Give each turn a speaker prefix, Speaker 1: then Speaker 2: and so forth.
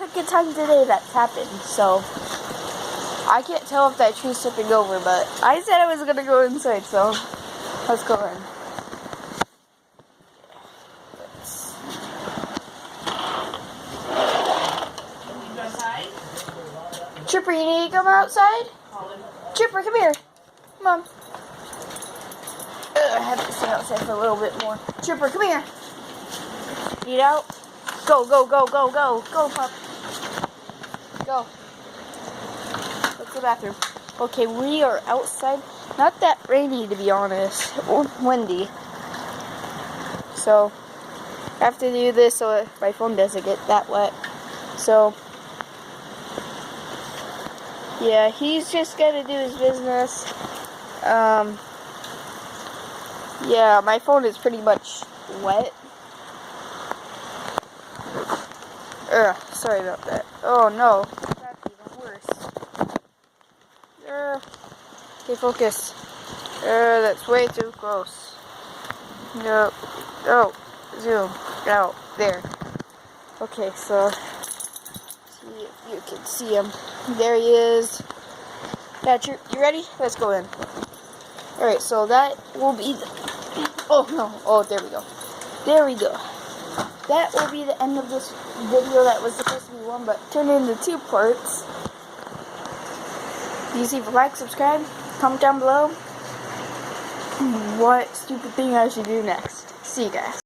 Speaker 1: second time today that's happened, so I can't tell if that tree's tipping over, but I said I was gonna go inside, so let's go in. Chipper, you need to come outside? Chipper, come here. Come on. I have to stay outside for a little bit more. Chipper, come here. Eat out. Go, go, go, go, go. Go, pup. Go. Go to the bathroom. Okay, we are outside. Not that rainy, to be honest. Or windy. So, I have to do this so my phone doesn't get that wet. So, yeah, he's just gonna do his business. Yeah, my phone is pretty much wet. Sorry about that. Oh no, that's even worse. Okay, focus. That's way too close. No, oh, zoom out there. Okay, so see if you can see him. There he is. Yeah, you ready? Let's go in. All right, so that will be. Oh no! Oh, there we go. There we go. That will be the end of this video that was supposed to be one, but turned into 2 parts. Please leave a like, subscribe, comment down below what stupid thing I should do next. See you guys.